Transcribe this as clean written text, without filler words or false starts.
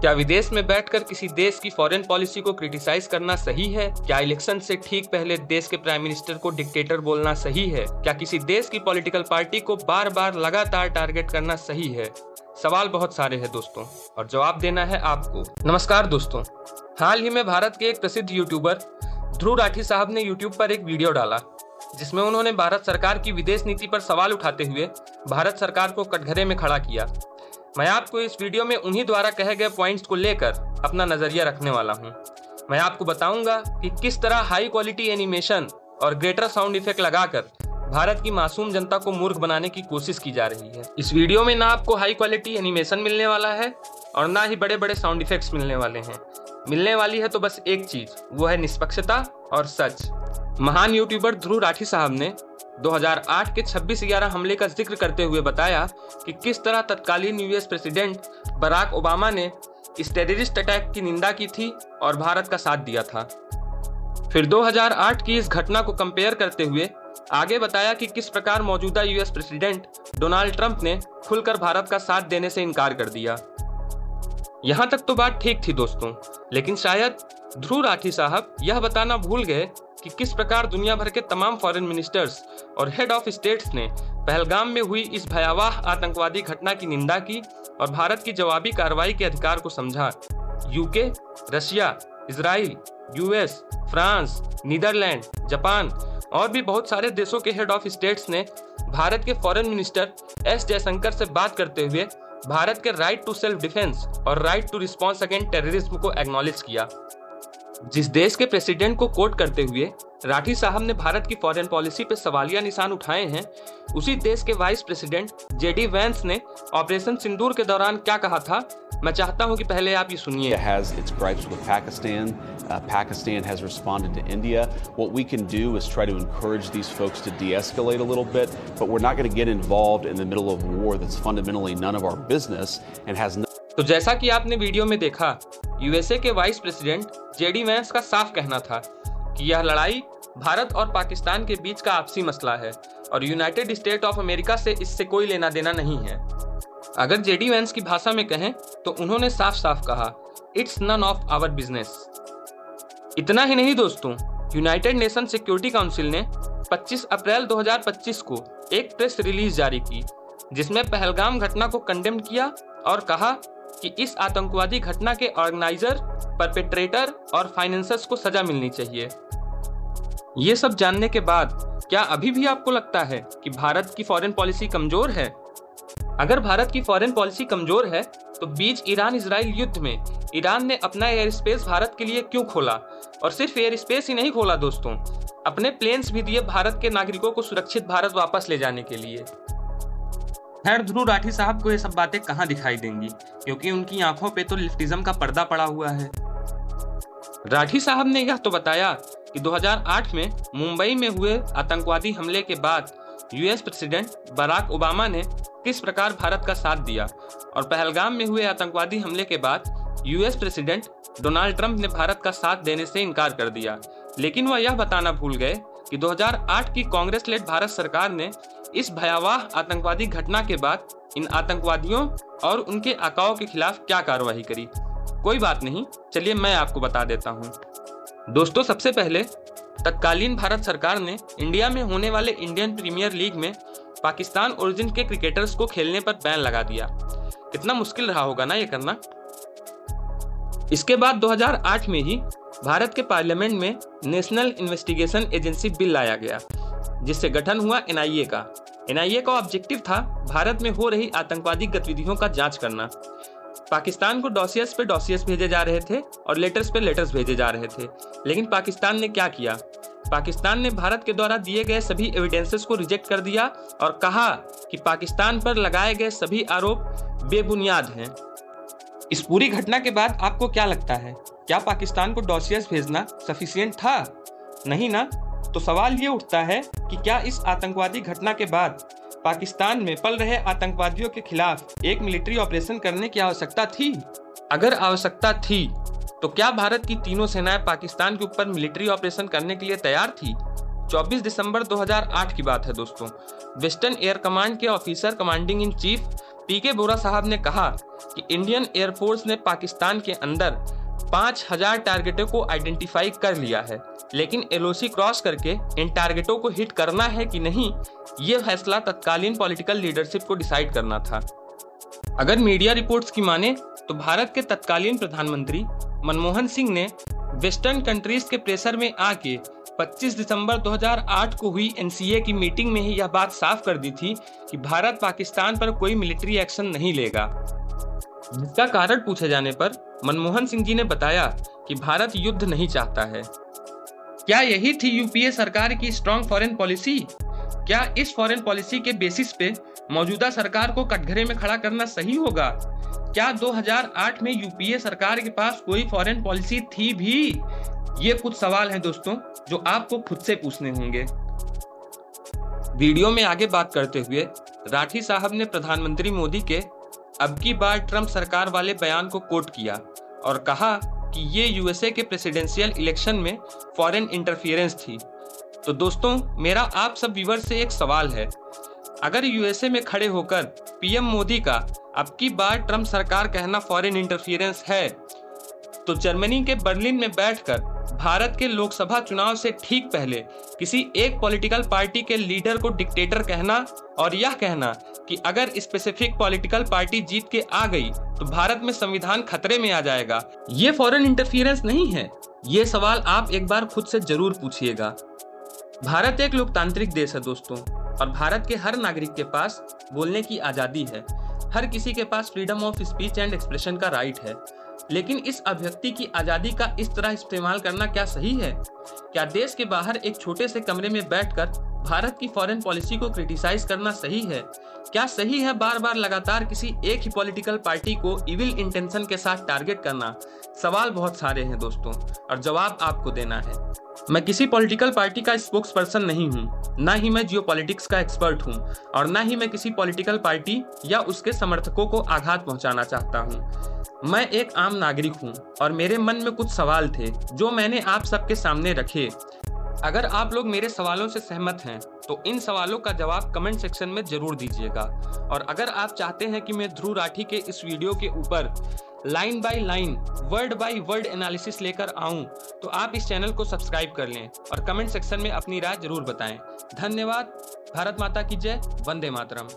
क्या विदेश में बैठकर किसी देश की फॉरेन पॉलिसी को क्रिटिसाइज करना सही है? क्या इलेक्शन से ठीक पहले देश के प्राइम मिनिस्टर को डिक्टेटर बोलना सही है? क्या किसी देश की पॉलिटिकल पार्टी को बार बार लगातार टारगेट करना सही है? सवाल बहुत सारे हैं दोस्तों, और जवाब देना है आपको। नमस्कार दोस्तों, हाल ही में भारत के एक प्रसिद्ध यूट्यूबर ध्रुव राठी साहब ने यूट्यूब पर एक वीडियो डाला जिसमें उन्होंने भारत सरकार की विदेश नीति पर सवाल उठाते हुए भारत सरकार को कटघरे में खड़ा किया। मैं आपको इस वीडियो में उन्हीं द्वारा कहे गए पॉइंट्स को लेकर अपना नजरिया रखने वाला हूं। मैं आपको बताऊंगा कि किस तरह हाई क्वालिटी एनिमेशन और ग्रेटर साउंड इफेक्ट लगाकर भारत की मासूम जनता को मूर्ख बनाने की कोशिश की जा रही है। इस वीडियो में ना आपको हाई क्वालिटी एनिमेशन मिलने वाला है और ना ही बड़े बड़े साउंड इफेक्ट्स मिलने वाले हैं। मिलने वाली है तो बस एक चीज, वो है निष्पक्षता और सच। महान यूट्यूबर ध्रुव राठी साहब ने 2008 के 26/11 हमले का जिक्र करते हुए बताया कि किस तरह तत्कालीन यूएस प्रेसिडेंट बराक ओबामा ने इस टेररिस्ट अटैक की निंदा की थी और भारत का साथ दिया था। फिर 2008 की इस घटना को कंपेयर करते हुए आगे बताया कि किस प्रकार मौजूदा यूएस प्रेसिडेंट डोनाल्ड ट्रंप ने खुलकर भारत का साथ देने से इनकार कर दिया। यहां तक तो बात ठीक थी दोस्तों, लेकिन शायद ध्रुव राठी साहब यह बताना भूल गए कि किस प्रकार दुनिया भर के तमाम फॉरेन मिनिस्टर्स और हेड ऑफ स्टेट्स ने पहलगाम में हुई इस भयावह आतंकवादी घटना की निंदा की और भारत की जवाबी कार्रवाई के अधिकार को समझा। UK, Russia, Israel, US, France, Netherlands, Japan और भी बहुत सारे देशों के हेड ऑफ स्टेट्स ने भारत के फॉरेन मिनिस्टर एस जयशंकर से बात करते हुए भारत के राइट टू सेल्फ डिफेंस और right to response against terrorism को एक्नॉलेज किया। जिस देश के प्रेसिडेंट को कोट करते हुए राठी साहब ने भारत की फॉरेन पॉलिसी पर सवालिया निशान उठाए हैं, उसी देश के वाइस प्रेसिडेंट जेडी वैंस ने ऑपरेशन सिंदूर के दौरान क्या कहा था, मैं चाहता हूं कि पहले आप ये सुनिए। Pakistan has responded to India. What we can do is try to encourage these folks to de-escalate a little bit, but we're not going to get involved in the middle of war that's fundamentally none of our business and has no... तो जैसा कि आपने video में देखा, USA के vice president JD Vance का साफ कहना था कि यह लड़ाई भारत और पाकिस्तान के बीच का आपसी मसला है और यूनाइटेड स्टेट ऑफ अमेरिका से इससे कोई लेना देना नहीं है। अगर जेडी वैंस की भाषा में कहें तो उन्होंने साफ साफ कहा, it's none of our business. इतना ही नहीं दोस्तों, यूनाइटेड नेशन सिक्योरिटी काउंसिल ने 25 अप्रैल 2025 को एक प्रेस रिलीज जारी की जिसमें पहलगाम घटना को कंडेम किया और कहा कि इस आतंकवादी घटना के ऑर्गेनाइजर, परपेट्रेटर और फाइनेंसर्स को सजा मिलनी चाहिए। ये सब जानने के बाद क्या अभी भी आपको लगता है कि भारत की फॉरेन पॉलिसी कमजोर है? अगर भारत की फॉरेन पॉलिसी कमजोर है तो बीच ईरान इजराइल युद्ध में ईरान ने अपना एयर स्पेस भारत के लिए क्यों खोला? और सिर्फ एयर स्पेस ही नहीं खोला दोस्तों, अपने प्लेन्स भी दिए भारत के नागरिकों को सुरक्षित भारत वापस ले जाने के लिए। खैर, ध्रुव राठी साहब को ये सब बातें कहाँ दिखाई देंगी, क्योंकि उनकी आंखों पे तो लिफ्टिज्म का पर्दा पड़ा हुआ है। राठी साहब ने यह तो बताया कि 2008 में मुंबई में हुए आतंकवादी हमले के बाद यूएस प्रेसिडेंट बराक ओबामा ने किस प्रकार भारत का साथ दिया, और पहलगाम में हुए आतंकवादी हमले के बाद यूएस प्रेसिडेंट डोनाल्ड ट्रंप ने भारत का साथ देने से इनकार कर दिया। लेकिन वह यह बताना भूल गए कि 2008 की कांग्रेस लेड भारत सरकार ने इस भयावह आतंकवादी घटना के बाद इन आतंकवादियों और उनके आकाओं के खिलाफ क्या कार्रवाई करी। कोई बात नहीं, चलिए मैं आपको बता देता हूँ। दोस्तों, सबसे पहले तत्कालीन भारत सरकार ने इंडिया में होने वाले इंडियन प्रीमियर लीग में पाकिस्तान ओरिजिन के क्रिकेटर्स को खेलने पर बैन लगा दिया। कितना मुश्किल रहा होगा ना ये करना। इसके बाद 2008 में ही भारत के पार्लियामेंट में नेशनल इन्वेस्टिगेशन एजेंसी बिल लाया गया, जिससे गठन हुआ एनआईए का। एनआईए का ऑब्जेक्टिव था भारत में हो रही आतंकवादी गतिविधियों का जांच करना। पाकिस्तान को डॉसियर्स पे डॉसियर्स भेजे जा रहे थे और लेटर्स पे लेटर्स भेजे जा रहे थे, लेकिन पाकिस्तान ने क्या किया? पाकिस्तान ने भारत के द्वारा दिए गए सभी एविडेंसेस को रिजेक्ट कर दिया और कहा कि पाकिस्तान पर लगाए गए सभी आरोप बेबुनियाद हैं। इस पूरी घटना के बाद आपको क्या लगता है, क्या पाकिस्तान को डॉसियर्स भेजना सफिशिएंट था? नहीं ना। तो सवाल ये उठता है कि क्या इस आतंकवादी घटना के बाद पाकिस्तान में पल रहे आतंकवादियों के खिलाफ एक मिलिट्री ऑपरेशन करने की आवश्यकता थी? अगर आवश्यकता थी तो क्या भारत की तीनों सेनाएं पाकिस्तान के ऊपर मिलिट्री ऑपरेशन करने के लिए तैयार थी? 24 दिसंबर 2008 की बात है दोस्तों। वेस्टर्न एयर कमांड के ऑफिसर कमांडिंग इन चीफ पीके बोरा साहब ने कहा कि इंडियन एयरफोर्स ने पाकिस्तान के अंदर 5000 टारगेटों को आइडेंटिफाई कर लिया है, लेकिन एलओसी क्रॉस करके इन टारगेटों को हिट करना है कि नहीं, ये फैसला तत्कालीन पॉलिटिकल लीडरशिप को डिसाइड करना था। अगर मीडिया रिपोर्ट्स की माने तो भारत के तत्कालीन प्रधानमंत्री मनमोहन सिंह ने वेस्टर्न कंट्रीज के प्रेशर में आके 25 दिसंबर 2008 को हुई एनसीए की मीटिंग में ही यह बात साफ कर दी थी कि भारत पाकिस्तान पर कोई मिलिट्री एक्शन नहीं लेगा। जिसका कारण पूछे जाने पर मनमोहन सिंह जी ने बताया कि भारत युद्ध नहीं चाहता है। क्या यही थी यूपीए सरकार की स्ट्रॉन्ग फॉरेन पॉलिसी? क्या इस फॉरेन पॉलिसी के बेसिस पे मौजूदा सरकार को कटघरे में खड़ा करना सही होगा? क्या 2008 में यूपीए सरकार के पास कोई फॉरेन पॉलिसी थी भी? ये कुछ सवाल हैं दोस्तों जो आपको खुद से पूछने होंगे। वीडियो में आगे बात करते हुए राठी साहब ने प्रधानमंत्री मोदी के अब की बार ट्रंप सरकार वाले बयान को कोट किया और कहा कि ये यूएसए के प्रेसिडेंशियल इलेक्शन में फॉरेन इंटरफियरेंस थी। तो दोस्तों, मेरा आप सब व्यूअर से एक सवाल है, अगर यूएसए में खड़े होकर पीएम मोदी का अब की बार ट्रंप सरकार कहना फॉरेन इंटरफियरेंस है, तो जर्मनी के बर्लिन में बैठकर भारत के लोकसभा चुनाव से ठीक पहले किसी एक पॉलिटिकल पार्टी के लीडर को डिक्टेटर कहना और यह कहना कि अगर स्पेसिफिक पॉलिटिकल पार्टी जीत के आ गई तो भारत में संविधान खतरे में आ जाएगा, ये फॉरेन इंटरफियरेंस नहीं है? ये सवाल आप एक बार खुद से जरूर पूछिएगा। भारत एक लोकतांत्रिक देश है दोस्तों, और भारत के हर नागरिक के पास बोलने की आज़ादी है। हर किसी के पास freedom of speech and expression का राइट है। लेकिन इस अभिव्यक्ति की आज़ादी का इस तरह इस्तेमाल करना क्या सही है? क्या देश के बाहर एक छोटे से कमरे में बैठकर भारत की फॉरेन पॉलिसी को क्रिटिसाइज करना सही है? क्या सही है बार बार लगातार किसी एक ही पॉलिटिकल पार्टी को इविल इंटेंशन के साथ टारगेट करना? सवाल बहुत सारे हैं दोस्तों, और जवाब आपको देना है। मैं किसी पॉलिटिकल पार्टी का स्पोक्स पर्सन नहीं हूँ, ना ही मैं जियोपॉलिटिक्स का एक्सपर्ट हूँ, और ना ही मैं किसी पॉलिटिकल पार्टी या उसके समर्थकों को आघात पहुँचाना चाहता हूँ। मैं एक आम नागरिक हूँ और मेरे मन में कुछ सवाल थे जो मैंने आप सबके सामने रखे। अगर आप लोग मेरे सवालों से सहमत हैं तो इन सवालों का जवाब कमेंट सेक्शन में जरूर दीजिएगा। और अगर आप चाहते हैं कि मैं ध्रुव राठी के इस वीडियो के ऊपर line by line, word by word analysis लेकर आऊं, तो आप इस चैनल को सब्सक्राइब कर लें और कमेंट सेक्शन में अपनी राय जरूर बताएं। धन्यवाद। भारत माता की जय। वंदे मातरम।